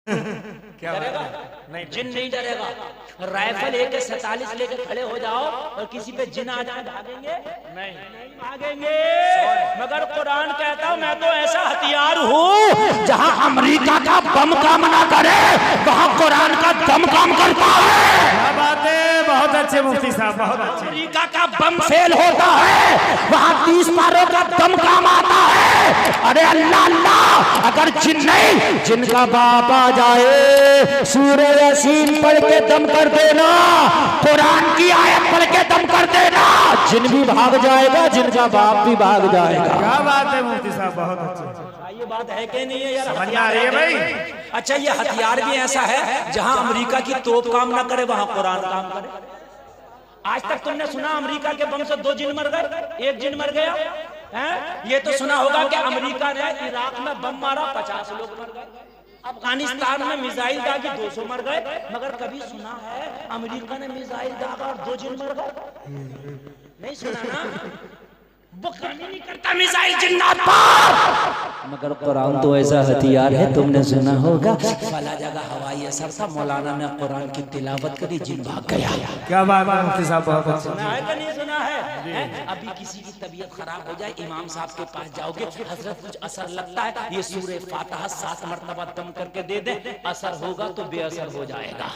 क्या डरेगा? नहीं, जिन नहीं डरेगा। राइफल AK-47 लेकर खड़े हो जाओ और किसी पे जिन आ जाए, भागेंगे? नहीं भागेंगे। मगर कुरान कहता हूं मैं तो ऐसा हथियार हूं जहां अमेरिका का बम काम ना करे वहां कुरान का दम काम करता है। क्या बात है, बहुत अच्छे मुफ्ती साहब, बहुत अच्छे। अमेरिका का बम फेल होता है वहां 30 पारों का दम काम आता है। अरे अल्लाह अल्लाह, अगर जिन नहीं, जिनका बाप आ जाए सूरह यासीन पढ़ के दम कर देना, कुरान की आयत पढ़ के दम कर देना, जिन भी भाग जाएगा, जिनका बाप भी भाग जाएगा। क्या बात है मुफ्ती साहब, बहुत अच्छे। ये बात है कि नहीं है यार? समझ में आ रही है भाई? अच्छा, ये हथियार भी ऐसा है जहां अमेरिका की तोप काम ना करे वहां कुरान काम करे। आज तक तुमने सुना अमेरिका के बम से 2 जिन मर गए, 1 जिन मर गया है? ये तो सुना होगा कि अमेरिका ने इराक में बम मारा, 50 लोग मर गए। अफगानिस्तान में मिसाइल दागी, 200 मर गए। मगर कभी सुना है अमेरिका ने मिसाइल दागा और 2 जिन मर गए? नहीं सुना ना? वो काम ही नहीं करता मिसाइल जिन्नात पर। मगर कुरान तो ऐसा हथियार है, तुमने सुना होगा फला जगह हवाई असर था, मौलाना ने कुरान की तिलावत करी, जिन भाग गया। क्या बात है मुफ्ती साहब, बहुत अच्छे। सुना है कि नहीं सुना है? अभी किसी की तबीयत खराब हो जाए, इमाम साहब के पास जाओगे, हजरत कुछ असर लगता है, ये सूरह फातिहा 7 मरतबा दम करके दे दे, असर होगा तो बेअसर हो जाएगा।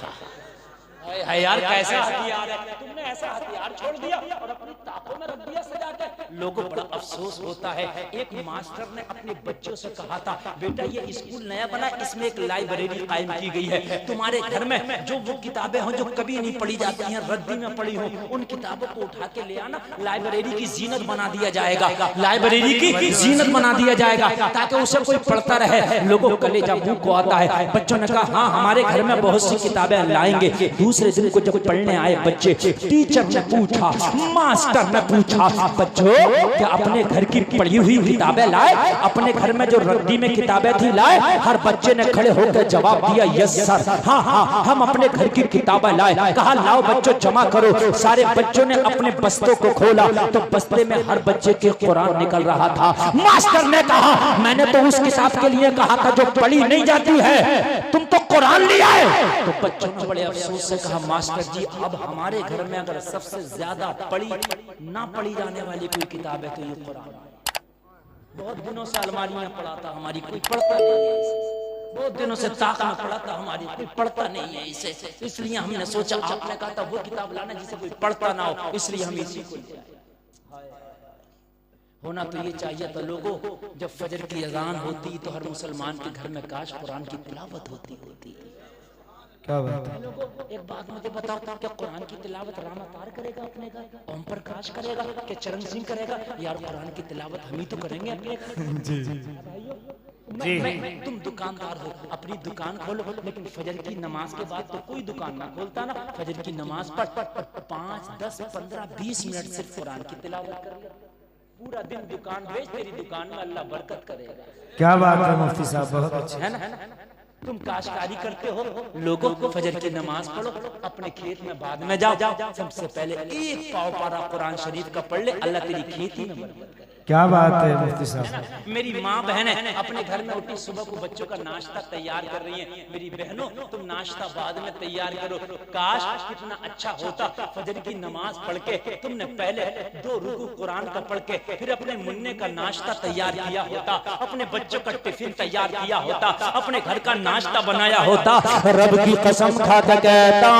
है यार, कैसा हथियार है? तुमने ऐसा हथियार छोड़ दिया और अपनी ताकों में रख दिया सजा के। लोगों को बड़ा अफसोस होता है। एक मास्टर ने अपने बच्चों से कहा था, बेटा ये स्कूल नया बना, इसमें एक लाइब्रेरी कायम की गई है। तुम्हारे घर में जो वो किताबें हो जो कभी नहीं पढ़ी जाती हैं, रद्दी में पड़ी हो, उन किताबों को उठा के ले आना, लाइब्रेरी की जीनत बना दिया जाएगा। लाइब्रेरी की जीनत बना दिया जाएगा ताकि उसे कोई पढ़ता रहे। लोगों कलेजा मुंह को आता है। बच्चों ने कहा हाँ, हमारे घर में बहुत सी किताबें लाएंगे। दूसरे दिन को जब पढ़ने आए बच्चे, टीचर ने पूछा, मास्टर ने पूछा, बच्चों क्या अपने घर की पढ़ी हुई किताबें लाए? अपने घर में जो रद्दी में किताबें थी लाए? हर बच्चे ने खड़े होकर जवाब दिया, यस सर, हाँ हाँ हम अपने घर की किताबें लाए। कहा लाओ बच्चों जमा करो। सारे बच्चों ने अपने बस्तों को खोला तो बस्ते में हर बच्चे के कुरान निकल रहा था। मास्टर ने कहा, मैंने तो उस किताब के लिए कहा था जो पढ़ी नहीं जाती है, तुम तो कुरान ले आए। तो बच्चों ने बड़े अफसोस से कहा, मास्टर जी अब हमारे घर में अगर सबसे ज्यादा पढ़ी ना पढ़ी जाने वाली कोई किताब है तो ये कुरान। बहुत दिनों से अलमारी में पड़ा था, हमारी कोई पढ़ता नहीं है इसे। बहुत दिनों से ताक में पड़ा था, हमारी कोई पढ़ता नहीं है इसे। इसलिए हमने सोचा, आपने कहा था वो किताब लाना जिसे कोई पढ़ता ना हो, इसलिए हम इसी को ले आए। होना तो ये चाहिए था लोगों, जब फजर की अजान होती तो हर मुसलमान के घर में काश कुरान की तिलावत होती। क्या बात है? एक बात मुझे बताओ, क्या कुरान की तिलावत राम अवतार करेगा अपने घर? ओम प्रकाश करेगा? क्या चरण सिंह करेगा? यार कुरान की तिलावत हम ही तो करेंगे अपने घर। जी तुम दुकानदार हो, अपनी दुकान खोलो, लेकिन फजर की नमाज के बाद तो कोई दुकान ना खोलता ना। फजर की नमाज पढ़ 5, 10, 15, 20 मिनट सिर्फ कुरान की तिलावत कर ले। पूरा दिन दुकान बेच, तेरी दुकान में अल्लाह बरकत करेगा। क्या बात है मुफ्ती साहब, बहुत अच्छे। है ना? तुम काश्तकारी करते हो, लोगों को फजर की नमाज पढ़ो, अपने खेत में बाद में जाओ, सबसे पहले एक पाव पारा कुरान शरीफ का पढ़ ले, अल्लाह तेरी खेती में बरकत करे। क्या बात है मुफ्ती साहब? मेरी माँ बहनें अपने घर में उठी, सुबह को बच्चों का नाश्ता तैयार कर रही हैं। मेरी बहनों तुम नाश्ता बाद में तैयार करो। काश कितना अच्छा होता, फजर की नमाज पढ़ के तुमने पहले 2 रुकू कुरान का पढ़ के फिर अपने मुन्ने का नाश्ता तैयार किया होता, अपने बच्चों का टिफिन तैयार किया होता, अपने घर का नाश्ता बनाया होता। रब की कसम खा के कहता,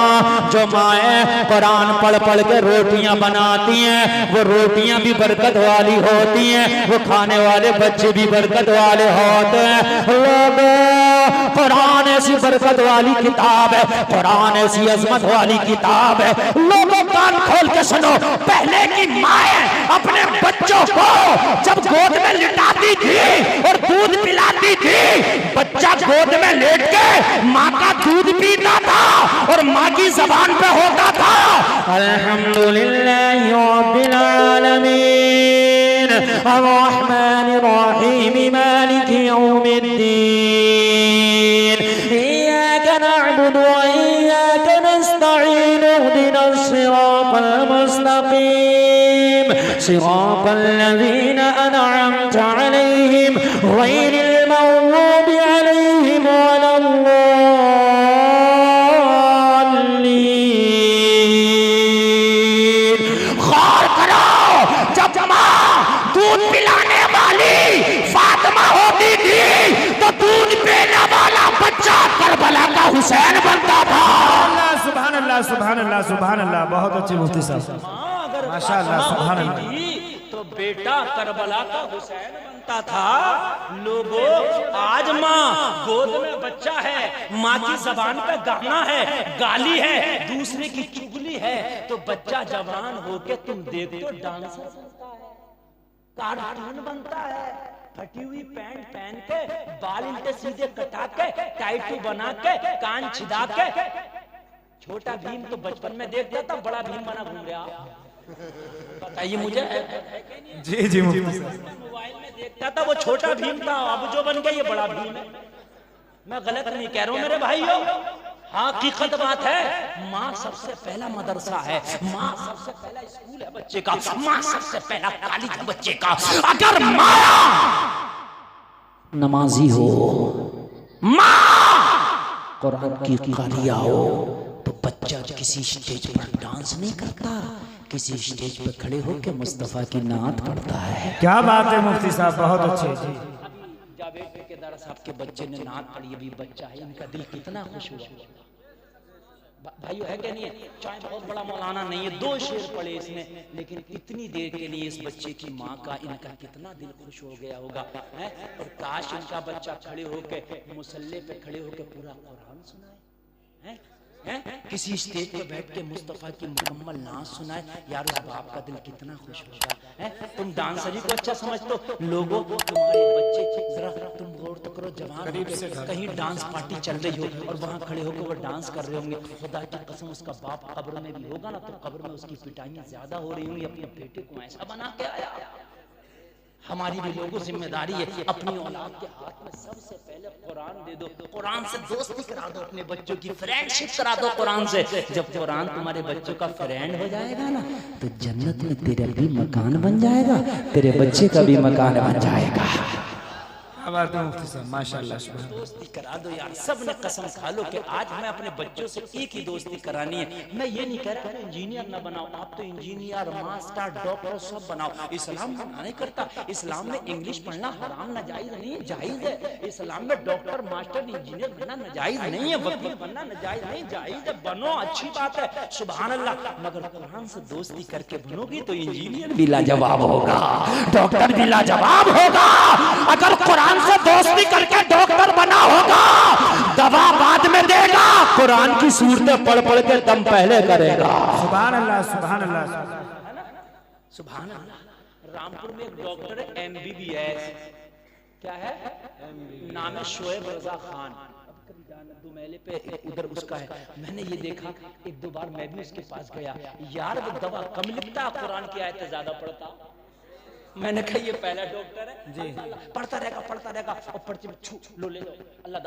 जो माएं कुरान पढ़ पढ़ के रोटियां बनाती हैं वो रोटियां भी बरकत वाली होती हैं, वो खाने वाले बच्चे भी बरकत वाले होते हैं। लोगों कुरान ऐसी बरकत वाली किताब है, कुरान ऐसी अजमत वाली किताब है। लोगों कान खोल के सुनो, पहले की माएं अपने बच्चों को जब गोद में लिटाती थी और दूध पिलाती थी, बच्चा गोद में लेट के माँ का दूध पीता था और माँ की जबान पे होता था, अल्हम्दुलिल्लाहि रब्बिल आलमीन अर्रहमानिर रहीम मालिकि यौमिद्दीन इय्याका नअबुदु व इय्याका नस्तईन इहदिनस सिरातल मुस्तकीम सिरातल लज़ीना अनअमता अलैहिम गैरिल मग़्ज़ूबि अलैहिम वलद्दाल्लीन। हुसैन बनता था। सुभान अल्लाह सुभान अल्लाह सुभान अल्लाह। बहुत अच्छे मुफ्ती साहब, माँ अगर माशाअल्लाह, फातिमा सुभान होती अल्लाह। थी तो बेटा करबला का हुसैन बनता था। लोगों, आज माँ गोद में बच्चा है, माँ की जबान पे गाना है, गाली है, दूसरे की चुगली है, तो बच्चा जवान होके तुम देखते हो डांसर बनता है, कार्टून बनता है, फटी हुई पैंट पहन के, बाल इल्टे सीधे कटा के, टाइटू बना के, कान छिदा के। छोटा भीम तो बचपन में देखता था, बड़ा भीम बना घूम रहा। बताइए मुझे, जी जी मुफ्ती साहब। मोबाइल में देखता था वो छोटा भीम था, अब जो बन गया ये बड़ा भीम है। मैं गलत नहीं कह रहा हूं मेरे भाइयों, हकीकत बात है। माँ सबसे पहला मदरसा है, माँ सबसे पहला स्कूल है बच्चे का, माँ सबसे पहला कॉलेज है बच्चे का। अगर माया नमाजी हो, माँ कुरान की कारिया हो, तो बच्चा किसी स्टेज पर डांस नहीं करता, किसी स्टेज पर खड़े होकर मुस्तफा की नात पढ़ता है। क्या बात है मुफ्ती साहब, बहुत अच्छे। जी जावेद ठेकेदार साहब के बच्चे ने नात पढ़ी, अभी बच्चा है, इनका दिल कितना खुश हुआ। भाइयों है क्या नहीं है? चाहे बहुत बड़ा मौलाना नहीं है, 2 शेर पढ़े इसने, लेकिन इतनी देर के लिए इस बच्चे की माँ का, इनका कितना दिल खुश हो गया होगा है? और काश इनका बच्चा खड़े होके मुसल्ले पे खड़े होके पूरा कुरान सुनाए, हैं? किसी स्टेज पे बैठ के मुस्तफा की मुकम्मल नात सुनाए, यार उस बाप का दिल कितना खुश होगा। है? तुम डांसरी को अच्छा समझते हो, लोगों तुम्हारे बच्चे, जरा तुम गौर तो करो, जवान कहीं डांस पार्टी चल रही हो और वहां खड़े होकर वो डांस कर रहे होंगे, खुदा की कसम उसका बाप कब्र में भी होगा ना, तो कब्र में उसकी पिटाइयां ज्यादा हो रही होंगी, अपने बेटे को ऐसा बना के आया। हमारी भी लोगों जिम्मेदारी है, अपनी औलाद के हाथ में सबसे पहले कुरान दे दो, कुरान से दोस्ती करा दो, अपने बच्चों की फ्रेंडशिप करा दो कुरान से। जब कुरान तुम्हारे बच्चों का फ्रेंड हो जाएगा ना, तो जन्नत में तेरा भी मकान बन जाएगा, तेरे बच्चे का भी मकान बन जाएगा। बात है मुफ्ती साहब, माशाअल्लाह। दोस्ती करा दो यार, सब ने कसम खा लो कि आज मैं अपने बच्चों से एक ही दोस्ती करानी है। मैं ये नहीं कह रहा इंजीनियर ना बनाओ, आप तो इंजीनियर, मास्टर, डॉक्टर सब बनाओ। इस्लाम मना नहीं करता, इस्लाम में इंग्लिश पढ़ना हराम नाजायज नहीं है, जायज है। इस्लाम में डॉक्टर, मास्टर, इंजीनियर बनना नाजायज नहीं है, वकील बनना नाजायज नहीं, जायज है, बनो, अच्छी बात है, सुभान अल्लाह। मगर कुरान से दोस्ती करके बनोगी तो इंजीनियर भी लाजवाब होगा, डॉक्टर भी लाजवाब होगा। अगर कुरान से दोस्ती करके डॉक्टर बना होगा, दवा बाद में देगा, कुरान की सूरतें पढ़ पढ़ के दम पहले करेगा। सुभान अल्लाह सुभान अल्लाह सुभान अल्लाह। रामपुर में एक डॉक्टर है, MBBS, क्या है नाम है, शोएब रजा खान। दो मेले पे उधर उसका है, मैंने ये देखा, 1-2 बार मैं भी उसके पास गया, यार वो दवा कम लिखता, कुरान की आयतें ज्यादा पढ़ता। मैंने कहा ये पहला डॉक्टर है जी, पढ़ता रहेगा और पढ़ते छू लो, ले लो,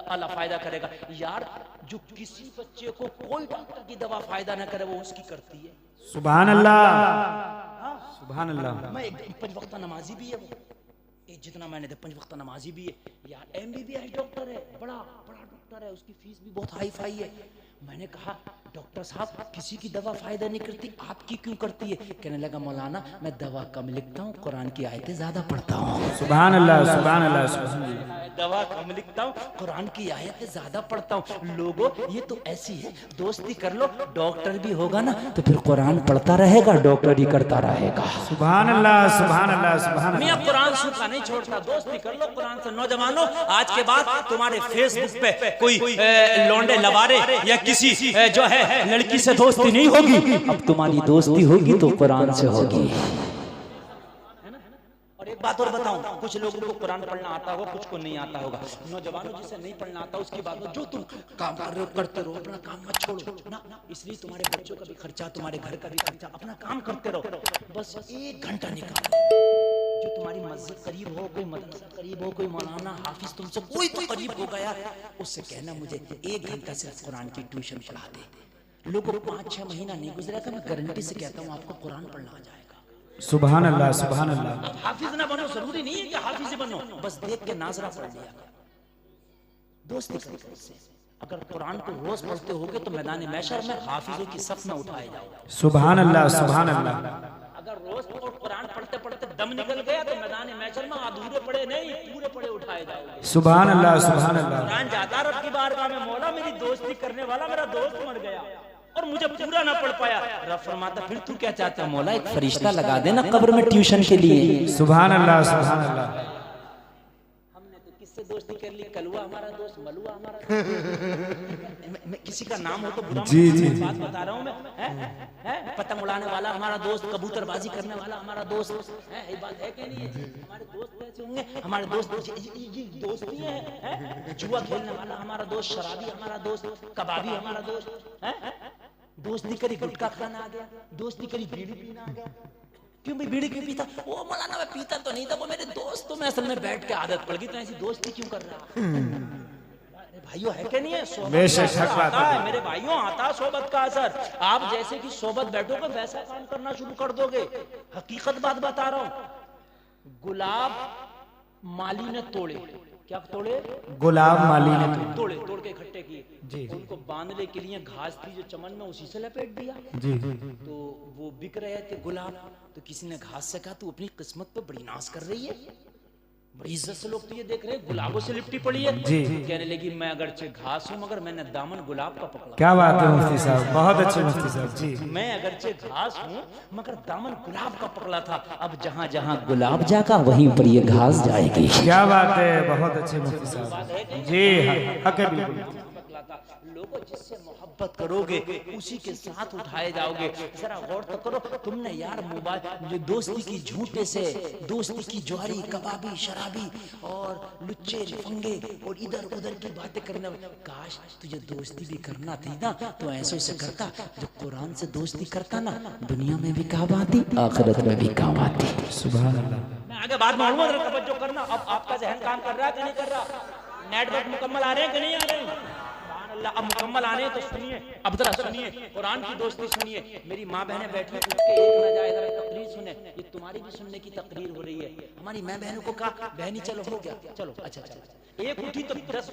अल्लाह फायदा करेगा। यार जो किसी बच्चे को कोई डॉक्टर की दवा फायदा ना करे, वो उसकी करती है। सुभान अल्लाह सुभान अल्लाह। मैं 5 वक्त नमाजी भी है वो, जितना मैंने 5 वक्त नमाजी भी है यार। MBBS डॉक्टर है, बड़ा डॉक्टर है, उसकी फीस भी बहुत हाई फाई है। मैंने कहा डॉक्टर साहब किसी की दवा फायदा नहीं करती, आपकी क्यों करती है? कहने लगा मौलाना मैं दवा कम लिखता हूँ, कुरान की आयतें ज्यादा पढ़ता हूँ। सुभान अल्लाह सुभान अल्लाह। दवा कम लिखता हूँ, कुरान की आयतें ज्यादा पढ़ता हूँ। लोगों ये तो ऐसी है, दोस्ती कर लो, डॉक्टर भी होगा ना तो फिर कुरान पढ़ता रहेगा, डॉक्टर ही करता रहेगा। सुभान अल्लाह सुभान अल्लाह सुभान मैं अल्लाह। कुरान सूखा नहीं छोड़ता, दोस्ती कर लो कुरान से। नौजवानों आज के बाद तुम्हारे फेसबुक पे कोई लौंडे लवारे या किसी जो है लड़की से दोस्ती नहीं होगी, अब तुम्हारी दोस्ती होगी तो कुरान से होगी। और एक बात और बताऊं, कुछ लोगों को कुरान पढ़ना आता होगा, कुछ को नहीं आता होगा। नौजवानों जिसे नहीं पढ़ना आता उसकी बात जो तुम काम कर रहे हो करते रहो, अपना काम मत छोड़ो ना। इसलिए तुम्हारे बच्चों का भी खर्चा, तुम्हारे घर का भी खर्चा, अपना काम करते रहो। बस 1 घंटा निकालो, जो तुम्हारी मस्जिद करीब हो, कोई मदरसा करीब हो, कोई मौलाना हाफिज तुमसे कोई तो करीब होगा यार, उससे कहना मुझे 1 घंटा सिर्फ कुरान की ट्यूशन पढ़ा दे। लोगों को 5-6 महीना नहीं गुजरेगा, मैं गारंटी से कहता हूँ आपको कुरान पढ़ना आ जाएगा। सुभान अल्लाह सुभान अल्लाह। अब हाफिज ना बनो, जरूरी नहीं है कि हाफिज ही बनो, बस देख के नाजरा पढ़ लिया, दोस्ती करो उससे। अगर कुरान को रोज पढ़ते होगे तो मैदान महशर में हाफिजों की सफ में उठाए जाओगे। सुभान अल्लाह सुभान अल्लाह। अगर रोज कुरान पढ़ते पढ़ते पढ़ते दम निकल गया तो मैदान महशर में अधूरे पड़े नहीं, पूरे पड़े उठाए जाओगे। सुभान अल्लाह सुभान अल्लाह। कुरान जाता रब की बारगाह में, मौला मेरी दोस्ती करने वाला मेरा दोस्त मर गया और मुझे पूरा ना पढ़ पाया। रब फरमाता फिर तू क्या चाहता है मौला? एक फरिश्ता लगा देना कब्र में ट्यूशन के लिए। सुभान अल्लाह सुभान अल्लाह। हमने तो किससे दोस्ती कर ली? कलुआ हमारा दोस्त, मलुआ हमारा दोस्त। मैं किसी का नाम हो तो बुरा जी जी बात बता रहा हूँ मैं। पतंग उड़ाने वाला हमारा दोस्त, कबूतरबाजी करने वाला हमारा दोस्त है। ये बात है कि नहीं है? हमारे दोस्त कैसे होंगे? हमारे दोस्त दोस्त ही है। जुआ खेलने वाला हमारा दोस्त, शराबी हमारा दोस्त, कबाबी हमारा दोस्त है। दोस्ती करी गुटखा खाना आ गया, दोस्ती करी बीड़ी पीना आ गया। क्यों भाई बीड़ी क्यों पीता? वो मौलाना मैं पीता तो नहीं था, वो मेरे दोस्त तो मैं असल में बैठ के आदत पड़ गई, तो ऐसी दोस्ती क्यों कर रहा? भाइयों है कि नहीं है? सोबत आता है मेरे भाइयों, आता सोबत का असर। आप जैसे कि सोबत बैठोगे वैसा काम करना शुरू कर दोगे। हकीकत बात बता रहा हूं। गुलाब माली ने तोड़े, क्या तोड़े? गुलाब माली ने तोड़े, तोड़ के इकट्ठे किए जी। उनको बांधने के लिए घास थी जो चमन में, उसी से लपेट दिया जी। तो वो बिक रहे थे गुलाब। तो किसी ने घास से कहा तू अपनी किस्मत पे बड़ी नाश कर रही है, बड़ी इज्जत से लोग तो ये देख रहे हैं, गुलाबों से लिपटी पड़ी है जी। कहने लगी मैं अगरचे घास हूं मगर मैंने दामन गुलाब का पकड़ा। क्या बात है मुफ्ती साहब, बहुत अच्छे मुफ्ती साहब जी। मैं अगरचे घास हूं मगर दामन गुलाब का पकड़ा था। अब जहां जहां गुलाब जाएगा वहीं पर ये घास जाएगी। क्या बात है, बहुत अच्छे मुफ्ती साहब जी। हक है बिल्कुल। लोगों जिससे मोहब्बत करोगे उसी के साथ उठाए जाओगे। जरा गौर तो करो, तुमने यार मोबाइल जो दोस्ती की झूठे से, दोस्ती की ज्वारी, कबाबी, शराबी और लुच्चे फंगे और इधर उधर की बातें करने। काश तुझे दोस्ती भी करना थी ना तो ऐसे से करता। जब कुरान से दोस्ती करता ना, दुनिया में भी काम आती, आखिरत में भी काम आती। सुभान अल्लाह। मैं आगे बात मालूम है, तवज्जो करना। अब आपका जहन काम कर रहा है कि नहीं कर रहा? नेटवर्क मुकम्मल आ रहे हैं कि नहीं आ रहे हैं? अब मुकम्मल आने तो सुनिए, अब जरा सुनिए, कुरान की दोस्ती सुनिए। मेरी माँ बहनें बैठी उठ के एक न जाए, जरा तकरीर सुने। ये तुम्हारी भी सुनने की तकरीर हो रही है। हमारी माँ बहनों को कहा बहनी चलो हो गया, चलो अच्छा चलो। एक उठी तो 10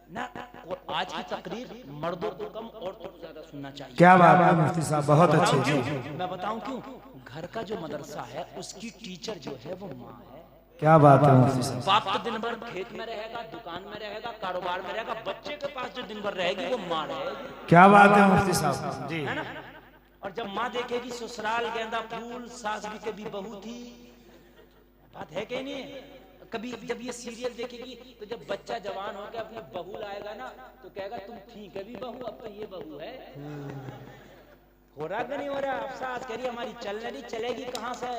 ना। और आज की तकरीर मर्दों को कम औरतों को ज्यादा सुनना चाहिए। क्या बात है मुफ्ती साहब, बहुत अच्छे जी। मैं बताऊं क्यों? घर का जो मदरसा है उसकी टीचर जो है वो माँ है। क्या बात है मुफ्ती साहब। बाप तो दिन भर खेत में रहेगा, दुकान में रहेगा, कारोबार में रहेगा, बच्चे के पास जो दिन भर रहेगी वो माँ रहेगी। क्या बात है मुफ्ती साहब जी, है ना? और जब माँ देखेगी ससुराल गेंदा फूल, सास भी कभी बहू थी, बात है कि नहीं? कभी जब ये सीरियल देखेगी तो जब बच्चा जवान होकर अपनी बहू लाएगा ना तो कहेगा तुम थी कभी बहू, अब तो ये बहू है। हो रहा कि नहीं हो रहा? अफसास करिए, हमारी चलने नहीं चलेगी कहां से?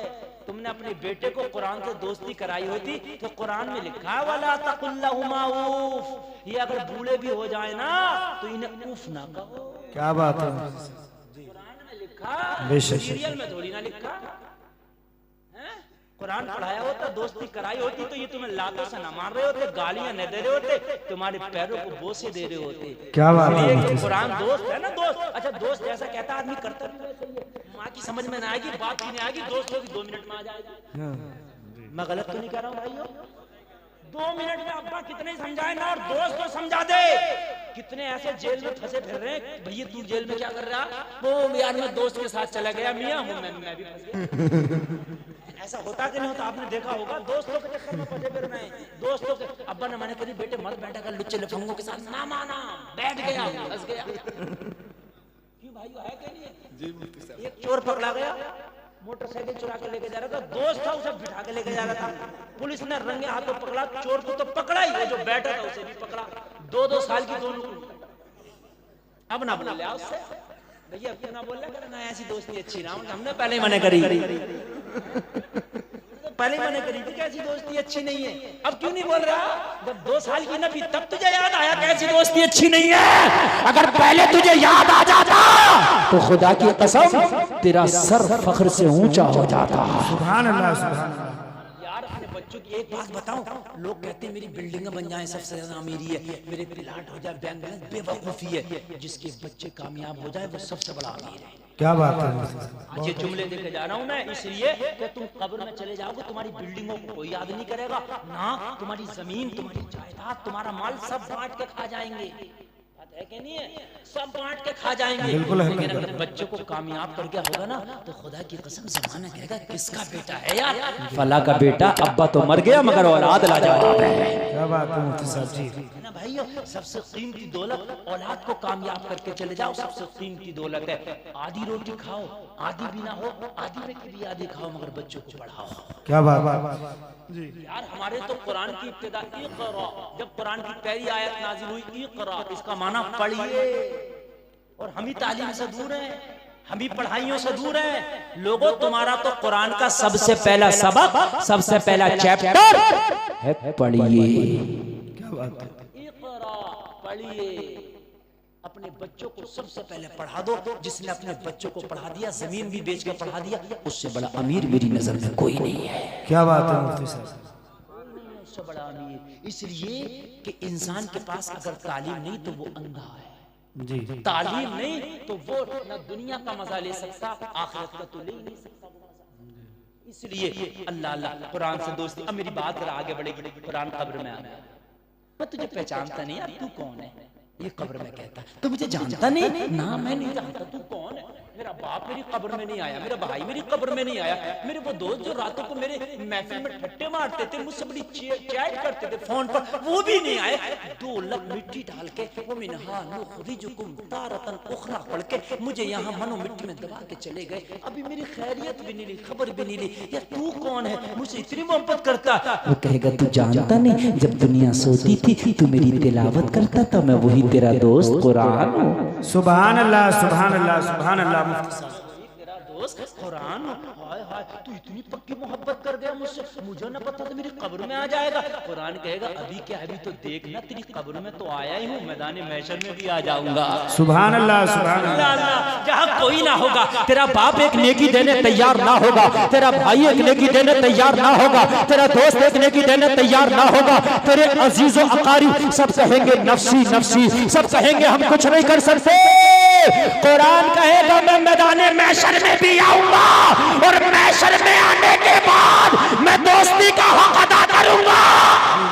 तुमने अपने बेटे को कुरान से दोस्ती कराई होती तो कुरान में लिखा वाला तकुल्लहुमा उफ, ये अगर बूढ़े भी हो जाए ना तो इन्हें उफ ना कहो। क्या बात है? कुरान में लिखा, सीरियल में थोड़ी ना लिखा। कुरान पढ़ाया होता, दोस्ती कराई होती तो ये तुम्हें लातों से न मार रहे होते, गालियां न दे रहे होते, तुम्हारे पैरों को बोसे दे रहे होते। क्या बात है? कुरान दोस्त है ना, दोस्त। अच्छा दोस्त जैसा कहता आदमी करता भी वैसा ही है। माँ की समझ में ना आएगी, बात की नहीं आएगी, दोस्त होगी 2 मिनट में आ जाएगी। मैं गलत तो नहीं कह रहा हूँ भाइयों? 2 मिनट में अब्बा कितने समझाए ना, और दोस्त तो समझा दे। कितने ऐसे जेल में फंसे फिर रहे हैं, भैया तू जेल में क्या कर रहा? वो यार मैं दोस्त के साथ चला गया, मियाँ हूँ मैं भी फंस गया। ऐसा होता कि नहीं होता? आपने देखा होगा, दोस्तों के चक्कर में फंसे फिर रहे हैं। दोस्तों के अब्बा ने मना करी बेटे मत बैठा कर लुच्चे लफंगों के साथ, ना माना, बैठ गया, फंस गया। क्यों भाइयों, है कि नहीं? जी। एक चोर पकड़ा गया, मोटरसाइकिल चुरा के लेके जा रहा था, दोस्त था उसे बिठा के लेके जा रहा था। पुलिस ने रंगे हाथों पकड़ा, चोर को तो पकड़ा ही, वो जो बैठा था उसे भी पकड़ा। 2-2 साल की दोनों। अब ना बोल लिया उससे, भैया अब क्यों ना बोल रहा? ना ऐसी दोस्ती अच्छी ना, हमने पहले ही मना करी, पहले मना करी थी कैसी दोस्ती अच्छी नहीं है। अब क्यों नहीं बोल रहा? जब 2 साल की नबी तब तुझे याद आया कैसी दोस्ती अच्छी नहीं है। अगर पहले तुझे याद आ जाता तो खुदा की कसम तेरा सर फख्र से ऊंचा हो जाता। सुभान अल्लाह सुभान अल्लाह। यार अपने बच्चों की एक बात बताऊं, लोग कहते हैं मेरी बिल्डिंग बन जाए सबसे ज्यादा अमीरी है, मेरे प्लाट हो जाए बैंक बैलेंस, बेवकूफी है। जिसके बच्चे कामयाब हो जाए वो सबसे बड़ा अमीर है। क्या बात है? आज ये जुमले लेके जा रहा हूं मैं इसलिए कि तुम कब्र में चले जाओगे, तुम्हारी बिल्डिंगों को कोई याद नहीं करेगा ना, तुम्हारी जमीन, तुम्हारी जायदाद, तुम्हारा माल सब बांट के खा जाएंगे। बात है कि नहीं है? सब बांट के खा जाएंगे, बिल्कुल है। लेकिन अगर बच्चों को कामयाब कर गया होगा ना, तो खुदा की कसम जमाना कहेगा किसका बेटा है यार, फला का बेटा, अब्बा तो मर गया मगर औलाद लाजवाब है। क्या बात है मुफ्ती साहब जी। है ना भाइयों, सबसे कीमती दौलत औलाद को कामयाब करके चले जाओ, सबसे कीमती दौलत है। आधी रोटी खाओ, आधी भी ना हो, आधी में की भी आधी खाओ, मगर बच्चों को पढ़ाओ। क्या बात जी। यार हमारे तो कुरान की इब्तिदा इक़रा, जब कुरान की पहली आयत नाजिल हुई इक़रा, इसका माना पढ़िए, और हम ही तालीम से दूर हैं, हम ही पढ़ाइयों से दूर हैं। लोगों, तुम्हारा तो कुरान का सबसे पहला सबक, सबसे पहला चैप्टर है पढ़िए। क्या बात है। इक़रा, पढ़िए, अपने बच्चों को सबसे पहले पढ़ा दो। जिसने अपने बच्चों को पढ़ा दिया, जमीन भी बेच कर पढ़ा दिया, उससे बड़ा अमीर मेरी नजर में कोई नहीं है। क्या बात है मुफ्ती साहब। उससे बड़ा अमीर, इसलिए कि इंसान के पास अगर तालीम नहीं तो वो अंधा है। जी। तालीम नहीं तो वो न दुनिया का मजा ले सकता, आखिरत का तो ले ही नहीं सकता। इसलिए अल्लाह अल्लाह कुरान से दोस्ती। अब मेरी बात जरा आगे बढ़ेगी। कुरान कब्र में आ गया, मैं तुझे पहचानता नहीं यार, तू कौन है? ये कब्र में कहता, तू मुझे जानता नहीं ना, मैं नहीं जानता, तू कौन है? मेरा बाप मेरी कब्र में नहीं आया, मेरा भाई मेरी कब्र में नहीं आया, मेरे वो दोस्त जो रातों को मेरे महफिल में ठट्टे मारते थे, मुझसे बड़ी चैट करते थे फोन पर, वो भी नहीं आए। 2 लख मिट्टी डाल के वो मिनहा नुखरिजुकुम तारतन उखरा पढ़ के मुझे यहाँ मनो मिट्टी में दबा के चले गए। अभी मेरी खैरियत भी नहीं ली, खबर भी नहीं ली। यार तू कौन है? मुझसे इतनी मोहब्बत करता। वो कहेगा तू जानता नहीं, जब दुनिया सोती थी तू मेरी तिलावत करता था, मैं वही तेरा दोस्त कुरान हूँ। सुभान अल्लाह, सुभान अल्लाह, सुभान अल्लाह मुफ्ती साहब। तेरा दोस्त कुरान। हाय हाय, तू इतनी पक्की मोहब्बत कर गया मुझसे, मुझे न पता था मेरी कब्र में आ जाएगा। कुरान कहेगा अभी क्या, अभी तो देखना, तेरी कब्र में तो आया ही हूँ, मैदान महशर में भी आ जाऊंगा। सुभान अल्लाह, सुभान अल्लाह। जहाँ कोई ना होगा, तेरा बाप एक नेकी देने तैयार ना होगा, तेरा भाई एक नेकी देने तैयार ना होगा, तेरा दोस्त एक नेकी देने तैयार ना होगा, तेरे अजीजो अकारीब सब कहेंगे नफसी नफसी, सब कहेंगे हम कुछ नहीं कर सकते। कुरान कहेगा मैं मैदान महशर में भी आऊंगा, और महशर में आने के बाद मैं दोस्ती का हक अदा करूंगा।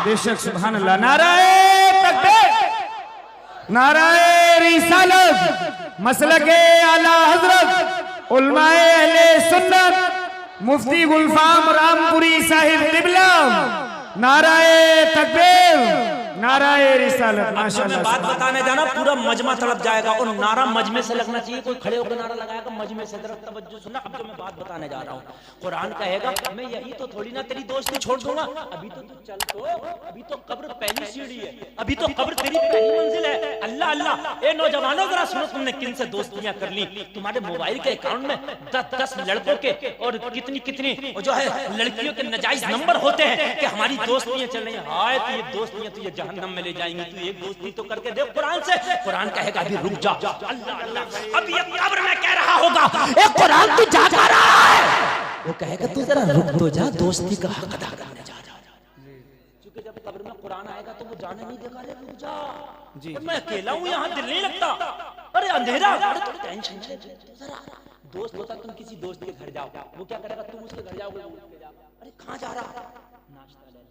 बेशक, सुभान अल्लाह। नाराए तकबीर, नाराए रिसालत, मसलके आला हजरत उलमाए अहले सुन्नत मुफ्ती गुलफाम रामपुरी साहिब किबला। नाराए तकबीर, नाराए रिसालत। माशाअल्लाह। बात बताने जाना पूरा मजमा तड़प जाएगा, और नारा मजमे से लगना चाहिए। कोई खड़े होकर नारा लगाएगा मजमे से, जरा तवज्जो सुनना। अब जो मैं बात बताने जा रहा हूँ, कुरान कहेगा मैं यही तो थोड़ी ना तेरी दोस्ती छोड़ दूंगा। अभी तो तू चल, तो अभी तो कब्र पहली सीढ़ी है, अभी तो कब्र तेरी पहली मंजिल है। अल्लाह अल्लाह। ए नौजवानों, जरा सुनो, तुमने किन से दोस्तियां कर ली? तुम्हारे मोबाइल के अकाउंट में 10 लड़कों के और कितनी कितनी जो है लड़कियों के नाजायज नंबर होते हैं कि हमारी दोस्तियां चल रही हैं। हाय, तो ये दोस्तियां तुझे जहन्नम में ले जाएंगी। तू एक दोस्ती तो करके देख कुरान से। कुरान कहेगा अभी रुक जा। अल्लाह अल्लाह। अब ये कब्र में कह रहा होगा ए कुरान तू जा कर रहा है, वो कहेगा तू जरा रुक तो जा, दोस्ती का हक अदा करने जा रहा है। क्योंकि जब कब्र में कुरान आएगा तो वो जाने नहीं देगा, ले रुक जा जी, मैं अकेला हूँ यहाँ, दिल नहीं लगता। अरे अंधेरा, अरे तो टेंशन है, जरा दोस्त होता, तुम किसी दोस्त के घर जाओ, वो क्या करेगा? तुम उसके घर जाओगे, अरे कहाँ जा रहा? नाश्ता ले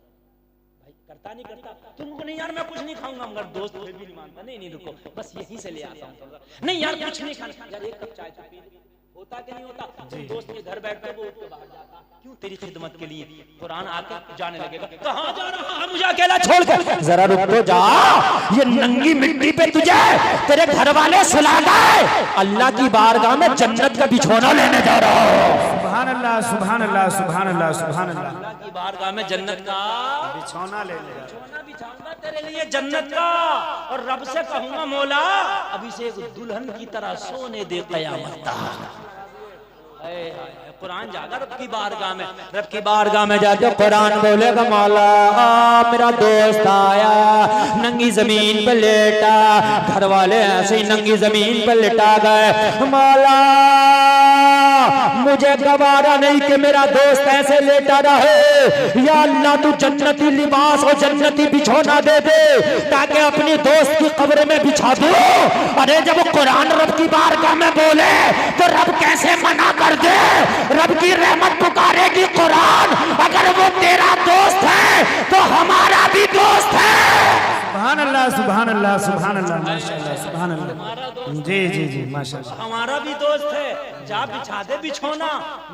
भाई, करता नहीं करता? तुमको नहीं यार मैं कुछ नहीं खाऊंगा, मगर दोस्त फिर भी नहीं मानता। नहीं नहीं रुको, बस यहीं से ले आता हूँ। नहीं यार कुछ नहीं खाना, यार एक कप चाय तो पी ले। होता कि नहीं होता? तुम दोस्त के घर बैठते, वो उठ के बाहर जाता, क्यों? तेरी खिदमत के लिए। कुरान आके जाने लगेगा, कहाँ जा रहा है मुझे अकेला छोड़ के? जरा रुक तो जा, ये नंगी मिट्टी पे तुझे तेरे घर वाले सुला गए, अल्लाह की बारगाह में जन्नत का बिछोना लेने जा रहा हूँ। सुभान अल्लाह, सुभान अल्लाह, सुभान अल्लाह, सुभान अल्लाह। अल्लाह की बारगाह में जन्नत का बिछौना ले ले, बिछौना बिछाऊंगा तेरे लिए जन्नत का, और रब से कहूंगा मौला अभी से एक दुल्हन की तरह सोने दे कयामत तक। कुरान जागा रब की बारगाह में, रब की बारगाह में जाके कुरान बोलेगा मौला मेरा दोस्त आया, नंगी जमीन पर लेटा, घर वाले ऐसे ही नंगी जमीन पर लेटा गए। मौला मुझे गवारा नहीं कि मेरा दोस्त ऐसे लेटा रहे, या अल्लाह तू जन्नती लिबास और जन्नती बिछौना दे दे ताकि अपनी दोस्त की कब्र में बिछा दो। अरे जब कुरान रब की बारगाह में बोले तो रब कैसे मना कर दे? रब की रहमत पुकारेगी कुरान, अगर वो तेरा दोस्त है तो हमारा भी दोस्त है। सुभान अल्लाह सुभान अल्लाह सुभान अल्लाह माशाअल्लाह सुभान अल्लाह। जी जी जी माशाअल्लाह। हमारा भी दोस्त है, जा बिछा दे बिछोना।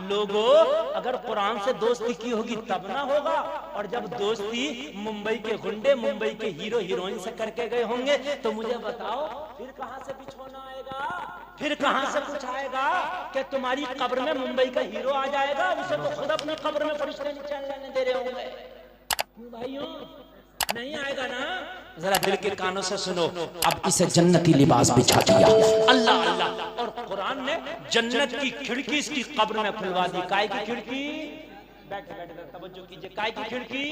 लोगों, अगर कुरान से दोस्ती की होगी तब ना होगा, और जब दोस्ती मुंबई के गुंडे, मुंबई के हीरो हीरोइन से करके गए होंगे तो मुझे बताओ फिर कहां से बिछोना आएगा, फिर कहां से कुछ आएगा? कि तुम्हारी कब्र में मुंबई का हीरो आ जाएगा, उसे तो खुद अपनी कब्र में फरिश्ते नहीं चलने दे रहे होंगे। भाइयों नहीं आएगा ना? जरा दिल के कानों से सुनो। अब इसे जन्नती लिबास बिछा दिया अल्लाह अल्लाह, और कुरान ने जन्नत की खिड़की इसकी कब्र में खुलवा दी। काय की खिड़की? बैठ बैठ तवज्जो कीजिए। काय की खिड़की?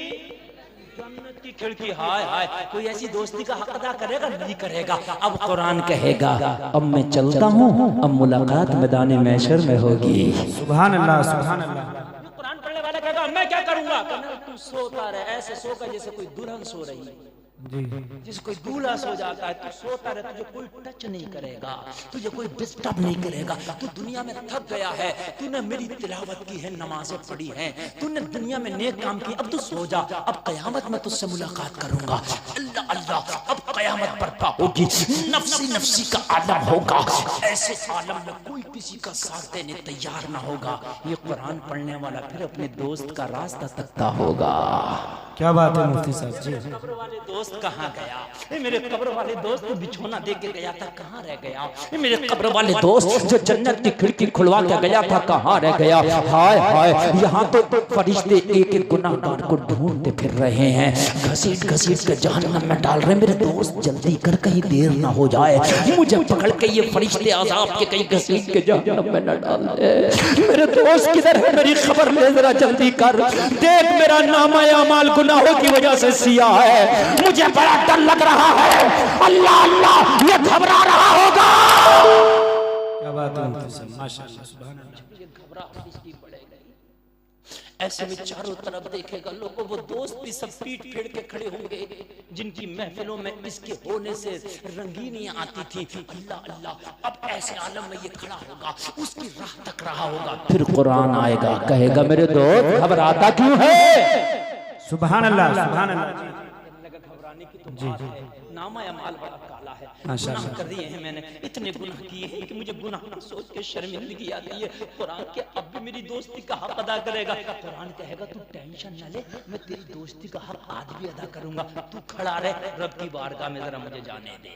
जन्नत की खिड़की। हाय हाय, कोई ऐसी दोस्ती का हक अदा करेगा? नहीं करेगा। अब कुरान कहेगा अब मैं चलता हूँ, अब मुलाकात मैदान महशर में होगी। सुभान अल्लाह सुभान अल्लाह। कुरान पढ़ने वाला कहेगा मैं क्या करूंगा? तू सोता रहे, ऐसे सोकर जैसे कोई दुल्हन सो रही है, जिस कोई दूल्हा सो जाता है। तू सोता रहे, तुझे कोई टच नहीं करेगा, तुझे कोई डिस्टर्ब नहीं करेगा। तू दुनिया में थक गया है, तूने मेरी तिलावत की है, नमाजें पढ़ी हैं, तूने दुनिया में नेक काम की, अब तू सो जा। अब कयामत में तुझसे मुलाकात करूंगा। अल्लाह अल्लाह, अब कयामत बर्पा होगी, नफ्सी नफ्सी का आलम होगा। ऐसे आलम में कोई किसी का साथ देने तैयार ना होगा। ये कुरान पढ़ने वाला फिर अपने दोस्त का रास्ता तकता होगा। क्या बात है मुफ्ती साहब जी। कब्र वाले दोस्त कहाँ गया? मेरे कब्र वाले दोस्त तो बिछोना दे के गया था, कहाँ रह गया? मेरे कब्र वाले दोस्त जो जन्नत की खिड़की खुलवा के गया था, कहाँ रह गया? हाय हाय, यहाँ तो फरिश्ते एक एक गुनाहगार को ढूंढते फिर रहे हैं, घसीट घसीट के जहन्नम में डाल रहे। मेरे दोस्त जल्दी कर, कहीं देर ना हो जाए, मुझे पकड़ के ये फरिश्ते अज़ाब के कहीं घसीट के जहन्नम में न डाल दे। मेरे दोस्त किधर है? मेरी खबर ले जरा जल्दी कर। देख मेरा नामा अमाल गुनाहों की वजह से सिया है, मुझे बड़ा डर लग रहा है। अल्लाह अल्लाह, ये घबरा रहा होगा। क्या बात है मुफ्ती साहब माशाअल्लाह सुभान अल्लाह। ये घबराहट इसकी बढ़ेगी। ऐसे में चारों तरफ देखेगा लोगों, वो दोस्त भी सब पीठ फेर के खड़े होंगे जिनकी महफिलों में इसके होने से रंगीनियां आती थी। अल्लाह अल्लाह, अब ऐसे आलम में ये खड़ा होगा, उसकी राह तक रहा होगा। फिर कुरान आएगा, कहेगा मेरे दोस्त घबराता क्यों है? सुभान अल्लाह सुभान अल्लाह। घबराने की तो बात है, नामा अमाल बड़ा काला है, गुनाह कर दिए हैं मैंने, इतने गुनाह किए हैं कि मुझे गुनाह ना सोच के शर्मिंदगी आती है। कुरान के अब भी मेरी दोस्ती का हक अदा करेगा। कुरान कहेगा तू टेंशन न ले, मैं तेरी दोस्ती का हक आज भी अदा करूंगा। तू खड़ा रहे, रब की बारगाह में जरा मुझे जाने दे।